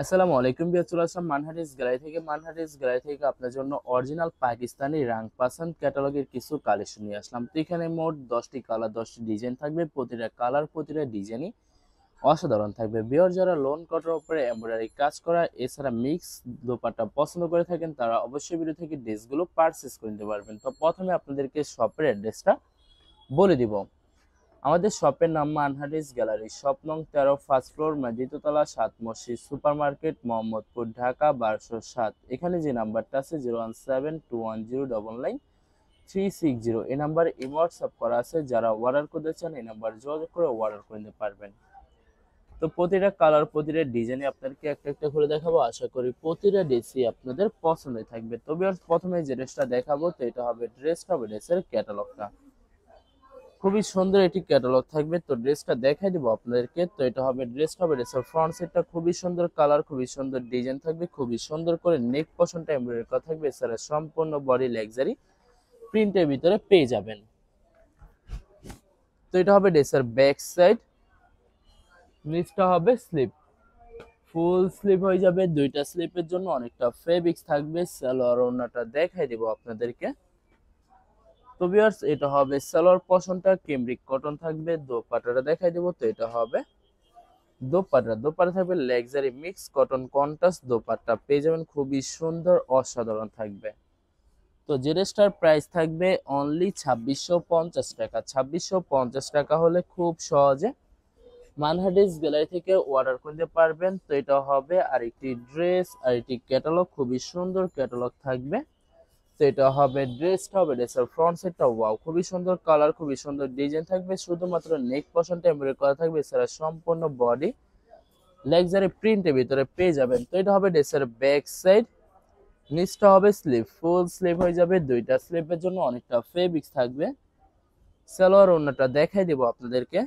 আসসালামু আলাইকুম বিয়ার, চলে আসলাম মানহাটিস গ্যালারি থেকে আপনার জন্য অরিজিনাল পাকিস্তানি রাং পাসান্দ ক্যাটালগের কিছু কালেকশন নিয়ে আসলাম। তো এখানে মোট 10টি কালার, 10টি ডিজাইন থাকবে। প্রতিটা কালার, প্রতিটা ডিজাইনই অসাধারণ থাকবে। বিয়ার যারা লোন কটার উপরে এমব্রয়ডারি কাজ করা এছাড়া মিক্স দোপাট্টা পছন্দ করে থাকেন তারা অবশ্যই ভিডিও থেকে ড্রেসগুলো পারচেস করে নিতে পারবেন। তো প্রথমে আপনাদেরকে শপের অ্যাড্রেসটা বলে দিব। আমাদের শপের নাম মানহাটিস গ্যালারি, শপ নং 13, ফার্স্ট ফ্লোর, দ্বিতীয়তলা, 7 মসজিদ সুপার মার্কেট, মোহাম্মদপুর, ঢাকা 1207। এখানে যে নাম্বারটা আছে 01721099360, এই নাম্বারে ইমো হোয়াটসঅ্যাপ করা আছে। যারা অর্ডার করতে চান এই নাম্বারে যোগাযোগ করে অর্ডার করে নিতে পারবেন। তো প্রতিটা কালার, প্রতিটা ডিজাইনে আপনাদেরকে একটা একটা করে দেখাবো। আশা করি প্রতিটা ড্রেসই আপনাদের পছন্দের থাকবে। তবে প্রথমে যে ড্রেসটা দেখাবো তো এটা হবে ড্রেসের ক্যাটালগটা। খুবই সুন্দর একটি ক্যাটালগ থাকবে। তো ড্রেসটা দেখাই দিব আপনাদেরকে। তো এটা হবে ড্রেসের ফ্রন্ট সাইডটা খুবই সুন্দর কালার, খুবই সুন্দর ডিজাইন থাকবে, খুবই সুন্দর করে নেক পোর্শনটা এমব্রয়ডারি করা থাকবে। এছাড়া সম্পূর্ণ বডি লাক্সারি প্রিন্টের ভিতরে পেয়ে যাবেন। তো এটা হবে ড্রেসের ব্যাক সাইড, নিচটা হবে স্লিপ, ফুল স্লিপ হয়ে যাবে। দুইটা স্লিপের জন্য অনেকটা ফেব্রিক্স থাকবে। সালোয়ার ওড়নাটা দেখাই দিব আপনাদেরকে। তো ভিউয়ার্স, এটা হবে সালোয়ার পোর্শনটা ক্যামরিক কটন থাকবে। দোপাট্টাটা দেখাই দেব। তো এটা হবে দোপাট্টা থাকবে luxury mix cotton contrast dupatta পেয়ে যাবেন, খুবই সুন্দর অসাধারণ থাকবে। তো যে ড্রেসটার প্রাইস থাকবে অনলি 2650 টাকা। 2650 টাকা হলে খুব সহজে মানহাটিস গ্যালারি থেকে অর্ডার করতে পারবেন। তো এটা হবে আরেকটি ড্রেস, আরেকটি ক্যাটালগ, খুবই সুন্দর ক্যাটালগ থাকবে। তো এটা হবে ড্রেসের ফ্রন্ট সাইডটা ওয়াও, খুবই সুন্দর কালার, খুবই সুন্দর ডিজাইন থাকবে। শুধুমাত্র নেক পোর্শনটা এমব্রয়ডারি করা থাকবে। এছাড়া সম্পূর্ণ বডি লাক্সারি প্রিন্টের ভিতরে পেয়ে যাবেন। তো এটা হবে ড্রেসের ব্যাক সাইড, নিচটা হবে স্লিভ, ফুল স্লিভ হয়ে যাবে। দুইটা স্লিভের জন্য অনেকটা ফেব্রিক্স থাকবে। সালোয়ার ওড়নাটা দেখাই দিব আপনাদেরকে।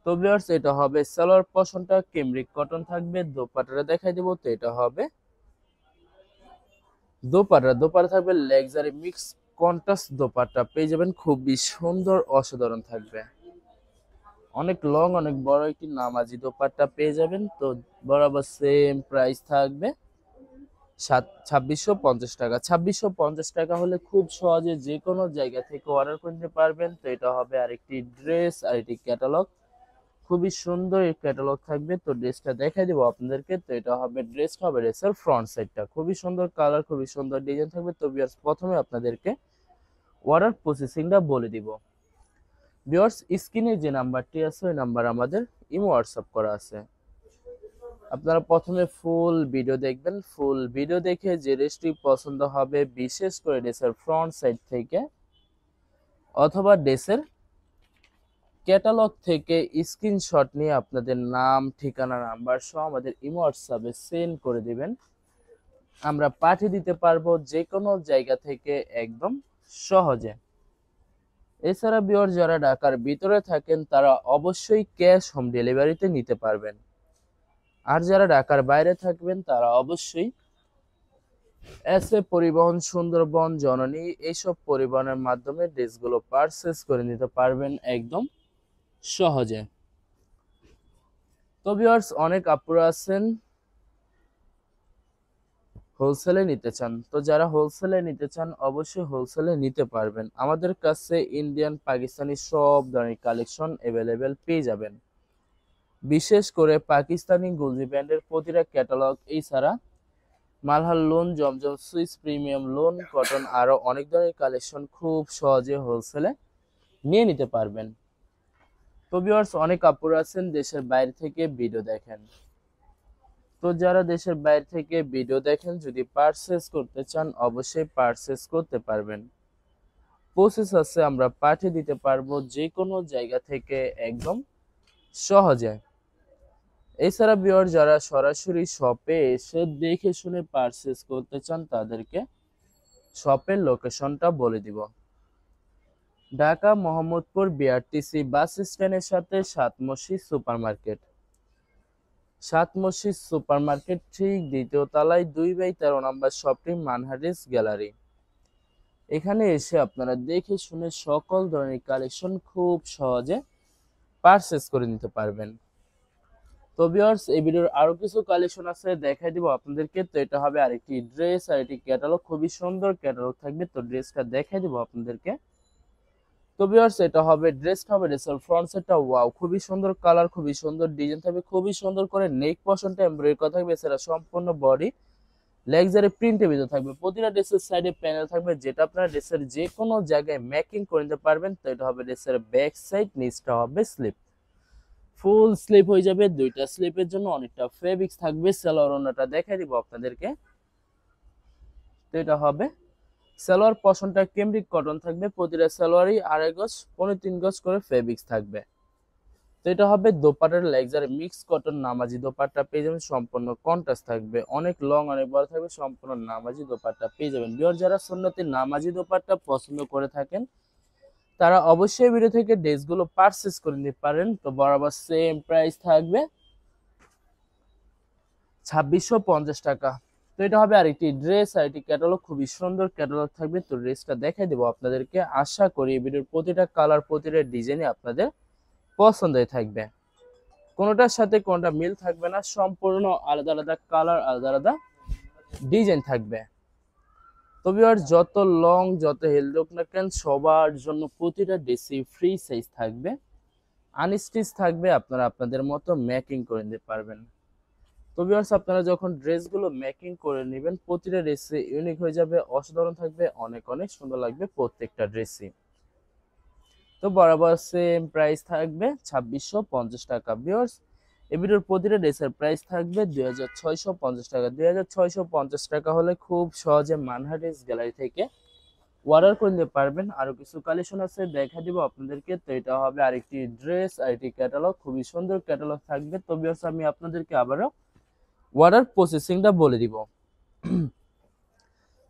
তো ভিউয়ার্স, এটা হবে সালোয়ার পোর্শনটা ক্যামরিক কটন থাকবে। দোপাট্টাটা দেখাই দিব। তো এটা হবে দোপাট্টা থাকবে লাক্সারি মিক্স কন্ট্রাস্ট দোপাট্টা পেয়ে যাবেন, খুবই সুন্দর অসাধারণ থাকবে। অনেক লং, অনেক বড় একটি নামাজি দোপাট্টা পেয়ে যাবেন। তো বরাবর সেম প্রাইস থাকবে 2650 টাকা। 2650 টাকা হলে খুব সহজে যে কোনো জায়গা থেকে অর্ডার করতে পারবেন। তো এটা হবে আরেকটি ড্রেস, আরেকটি ক্যাটালগ, খুবই সুন্দর এই ক্যাটালগ থাকবে। তো ড্রেসটা দেখাই দিব আপনাদেরকে। তো এটা হবে ড্রেসের ফ্রন্ট সাইডটা, খুবই সুন্দর কালার, খুবই সুন্দর ডিজাইন থাকবে। তো ভিউয়ার্স, প্রথমে আপনাদেরকে অর্ডার প্রসেসিংটা বলে দিব। ভিউয়ার্স, স্ক্রিনে যে নাম্বারটি আছে ওই নাম্বার আমাদের ইমো হোয়াটসঅ্যাপ করা আছে। আপনারা প্রথমে ফুল ভিডিও দেখবেন। ফুল ভিডিও দেখে যে ড্রেসটি পছন্দ হবে, বিশেষ করে ড্রেসের ফ্রন্ট সাইড থেকে অথবা ড্রেসের ক্যাটালগ থেকে স্ক্রিনশট নিয়ে আপনাদের নাম, ঠিকানা, নাম্বার সহ আমাদের ইমো হোয়াটসঅ্যাপে সেন্ড করে দিবেন। আমরা পাঠিয়ে দিতে পারবো যে কোনো জায়গা থেকে একদম সহজে। এছাড়া ভিউয়ার যারা ঢাকার ভিতরে থাকেন তারা অবশ্যই ক্যাশ হোম ডেলিভারিতে নিতে পারবেন। আর যারা ঢাকার বাইরে থাকবেন তারা অবশ্যই এসএ পরিবহন, সুন্দরবন, জননী এইসব পরিবহনের মাধ্যমে ড্রেসগুলো পারচেস করে নিতে পারবেন একদম সহজে। তো ভিউয়ার্স, অনেক আপুরা আছেন হোলসেলে নিতে চান। তো যারা হোলসেলে নিতে চান অবশ্যই হোলসেলে নিতে পারবেন। আমাদের কাছে ইন্ডিয়ান, পাকিস্তানি সব ধরনের কালেকশন অ্যাভেলেবেল পেয়ে যাবেন। বিশেষ করে পাকিস্তানি গুলজি ব্র্যান্ডের প্রতিটা ক্যাটালগ, এছাড়া মালহার লোন, জমজম সুইস, প্রিমিয়াম লোন, কটন, আরো অনেক ধরনের কালেকশন খুব সহজে হোলসেলে নিয়ে নিতে পারবেন। তো ভিউয়ার্স, অনেক আপুরা আছেন দেশের বাইরে থেকে ভিডিও দেখেন। তো যারা দেশের বাইরে থেকে ভিডিও দেখেন যদি পারচেস করতে চান অবশ্যই পারচেস করতে পারবেন। প্রসেস আছে, আমরা পাঠিয়ে দিতে পারবো যে কোনো জায়গা থেকে একদম সহজে। এছাড়া ভিউয়ার যারা সরাসরি শপে এসে দেখে শুনে পারচেস করতে চান তাদেরকে শপের লোকেশনটা বলে দিব। ঢাকা মোহাম্মদপুর বিআরটিসি বাস স্ট্যান্ডের সাথে 7 মসজিদ সুপার মার্কেট। 7 মসজিদ সুপার মার্কেট ঠিক দ্বিতীয় তলায় 2/13 নম্বর শপটি মানহাটিস গ্যালারি। এখানে এসে আপনারা দেখে শুনে সকল ধরনের কালেকশন খুব সহজে পারচেস করে নিতে পারবেন। তো ভিউয়ার্স এই ভিডিওর আরো কিছু কালেকশন আছে দেখাই দিব আপনাদেরকে। তো এটা হবে আরেকটি ড্রেস আর একটি ক্যাটালগ, খুবই সুন্দর ক্যাটালগ থাকবে। তো ড্রেসটা দেখাই দিব আপনাদেরকে। তো ভিউয়ার্স এটা হবে ড্রেসটা হবে ড্রেসের ফ্রন্ট সাইডটা ওয়াও, খুবই সুন্দর কালার, খুবই সুন্দর ডিজাইন থাকবে, খুবই সুন্দর করে নেক পশনটা এমব্রয়ডারি করা থাকবে। এছাড়া সম্পূর্ণ বডি লেগজারি প্রিন্টের ভিতরে থাকবে। প্রতিটা ড্রেসের সাইডে প্যানেল থাকবে, যেটা আপনারা ড্রেসের যে কোনো জায়গায় ম্যাকিং করে নিতে পারবেন। তো এটা হবে ড্রেসের ব্যাক সাইড, নিচটা হবে স্লিপ, ফুল স্লিপ হয়ে যাবে। দুইটা স্লিপের জন্য অনেকটা ফেব্রিক্স থাকবে। সালোয়ার ওন্নাটা দেখাই দিব আপনাদেরকে। তো এটা হবে সালোয়ার পশনটা কেমব্রিক কটন থাকবে। প্রতিটা সালোয়ারই 2.5 গজ 3.5 গজ করে ফেব্রিক্স থাকবে। তো এটা হবে দোপাট্টার লেগজারি মিক্স কটন নামাজি দোপাট্টা পেয়ে যাবেন, সম্পূর্ণ কন্ট্রাস্ট থাকবে, অনেক লং অনেক বড় থাকবে, সম্পূর্ণ নামাজি দোপাট্টা পেয়ে যাবেন। বিয়ার যারা সুন্নতি নামাজি দোপাট্টা পছন্দ করে থাকেন তারা অবশ্যই ভিডিও থেকে ড্রেসগুলো পারচেজ করে নিতে পারেন। তো বরাবর সেম প্রাইস থাকবে 2650 টাকা। তো এটা হবে আরেকটি ড্রেস আর একটি ক্যাটালগ, খুবই সুন্দর ক্যাটালগ থাকবে। তো ড্রেসটা দেখাই দেবো আপনাদেরকে। আশা করি এই ভিডিওর প্রতিটা কালার প্রতিটা ডিজাইনই আপনাদের পছন্দের থাকবে, কোনোটার সাথে কোনোটা মিল থাকবে না, সম্পূর্ণ আলাদা আলাদা কালার আলাদা আলাদা ডিজাইন থাকবে। তো ভিউয়ার্স যত লং যত হেলদি হোক না কেন সবার জন্য প্রতিটা ড্রেসই ফ্রি সাইজ থাকবে, আনস্টিচ থাকবে, আপনারা আপনাদের মতো মেকিং করে নিতে পারবেন। তো ভিউয়ার্স আপনারা যখন ড্রেসগুলো মেকিং করে নেবেন প্রতিটা ড্রেসে ইউনিক হয়ে যাবে, অসাধারণ থাকবে, অনেক অনেক সুন্দর লাগবে প্রত্যেকটা ড্রেসই। তো বরাবর সেম প্রাইস থাকবে 2650 টাকা। ভিউয়ার্স এই ভিডিওর প্রতিটা ড্রেসের প্রাইস থাকবে 2650 টাকা। 2650 টাকা হলে খুব সহজে মানহা ড্রেস গ্যালারি থেকে অর্ডার করে নিতে পারবেন। আরো কিছু কালেকশন আছে দেখা দিব আপনাদেরকে। তো এটা হবে আরেকটি ড্রেস আরেকটি ক্যাটালগ, খুবই সুন্দর ক্যাটালগ থাকবে। তো ভিউয়ার্স আমি আপনাদেরকে আবারও অর্ডার প্রসেসিংটা বলে দিব।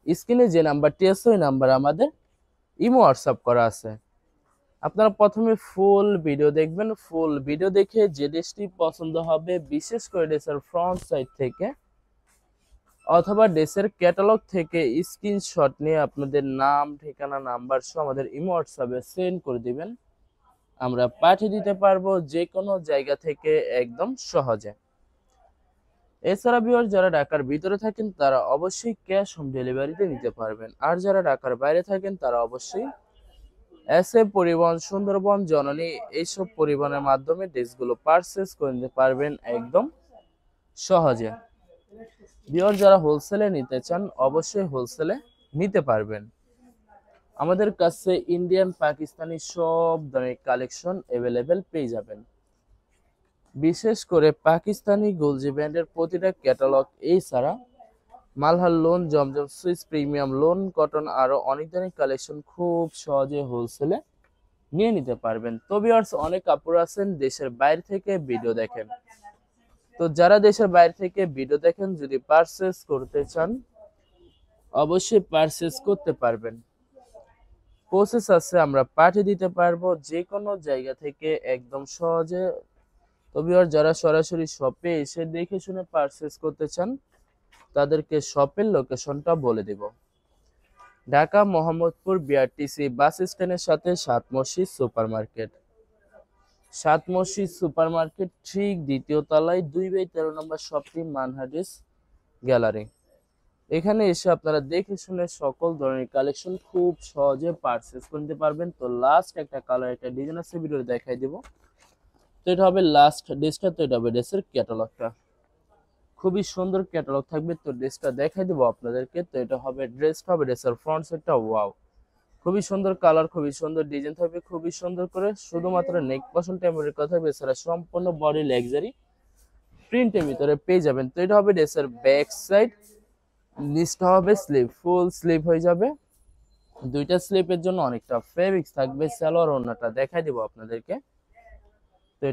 স্ক্রিনে যে নাম্বারটি আছে ওই নাম্বার আমাদের ইমো হোয়াটসঅ্যাপ করা আছে। আপনারা প্রথমে ফুল ভিডিও দেখবেন, ফুল ভিডিও দেখে যে ড্রেসটি পছন্দ হবে বিশেষ করে ড্রেসের ফ্রন্ট সাইড থেকে অথবা ড্রেসের ক্যাটালগ থেকে স্ক্রিনশট নিয়ে আপনাদের নাম ঠিকানা নাম্বার সহ আমাদের ইমো হোয়াটসঅ্যাপে সেন্ড করে দিবেন, আমরা পাঠিয়ে দিতে পারবো যে কোনো জায়গা থেকে একদম সহজে। এছাড়া ভিউয়ার যারা ঢাকার ভিতরে থাকেন তারা অবশ্যই ক্যাশ হোম ডেলিভারিতে নিতে পারবেন, আর যারা ঢাকার বাইরে থাকেন তারা অবশ্যই এসএ পরিবহন, সুন্দরবন, জননী এইসব পরিবহনের মাধ্যমে ড্রেসগুলো পারচেজ করে নিতে পারবেন একদম সহজে। ভিউয়ার যারা হোলসেলে নিতে চান অবশ্যই হোলসেলে নিতে পারবেন। আমাদের কাছে ইন্ডিয়ান পাকিস্তানি সব ধরনের কালেকশন অ্যাভেলেবেল পেয়ে যাবেন। বিশেষ করে পাকিস্তানি গোলজি ব্র্যান্ডের প্রতিটা ক্যাটালগ, এছাড়া মালহার লোন, জমজম সুইস প্রিমিয়াম লোন, কটন আরো অনেক ধরনের কালেকশন খুব সহজে হোলসেলে নিয়ে নিতে পারবেন। তো ভিউয়ার্স অনেক কাপড় আছেন দেশের বাইরে থেকে ভিডিও দেখেন, তো যারা দেশের বাইরে থেকে ভিডিও দেখেন যদি পারচেজ করতে চান অবশ্যই পারচেজ করতে পারবেন। প্রসেস আছে, আমরা পাঠিয়ে দিতে পারবো যে কোনো জায়গা থেকে একদম সহজে। তো ভিউয়ার যারা সরাসরি শপে এসে দেখে শুনে পারচেজ করতে চান তাদেরকে শপের লোকেশনটা বলে দেব। ঢাকা মোহাম্মদপুর বিআরটিসি বাস স্ট্যান্ডের সাথে সাত মসজিদ সুপার মার্কেট, সাত মসজিদ সুপার মার্কেট ঠিক দ্বিতীয় তলায় 2/13 নম্বর শপটি মানহা ড্রেস গ্যালারি। এখানে এসে আপনারা দেখে শুনে সকল ধরনের কালেকশন খুব সহজে পারচেজ করতে পারবেন। তো লাস্ট একটা কালার একটা ডিজাইন আছে ভিডিওতে দেখাই দেব। তো এটা হবে লাস্ট ড্রেসটা। তো এটা হবে ড্রেসের ক্যাটালগটা, খুবই সুন্দর ক্যাটালগ থাকবে। তো ড্রেসটা দেখাই দেবো আপনাদেরকে। তো এটা হবে ড্রেসটা হবে ড্রেসের ফ্রন্ট সাইডটা ওয়াও, খুবই সুন্দর কালার, খুবই সুন্দর ডিজাইন থাকবে, খুবই সুন্দর করে শুধুমাত্র নেক পশনটা এমব্রয়ডারি করা থাকবে। এছাড়া সম্পূর্ণ বডি লেগজারি প্রিন্টের ভিতরে পেয়ে যাবেন। তো এটা হবে ড্রেসের ব্যাক সাইড, নিচটা হবে স্লিভ, ফুল স্লিভ হয়ে যাবে। দুইটা স্লিপের জন্য অনেকটা ফেব্রিক্স থাকবে। সালোয়ার ওড়নাটা দেখাই দিব আপনাদেরকে। তো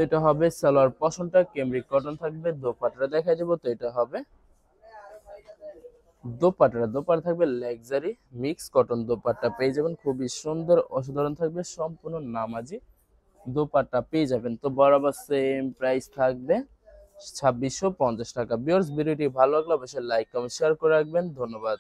এটা হবে সালোয়ার পশনটা কেমব্রিক কটন থাকবে। দোপাট্টাটা দেখাই দেবো। তো এটা হবে দোপাট্টা থাকবে লাক্সারি মিক্স কটন দোপাট্টা পেয়ে যাবেন, খুবই সুন্দর অসাধারণ থাকবে, সম্পূর্ণ নামাজি দোপাট্টা পেয়ে যাবেন। তো বরাবর সেম প্রাইস থাকবে 2650 টাকা। ভিউয়ার্স ভিডিওটি ভালো লাগলে অবশ্যই লাইক কমেন্ট শেয়ার করে রাখবেন। ধন্যবাদ।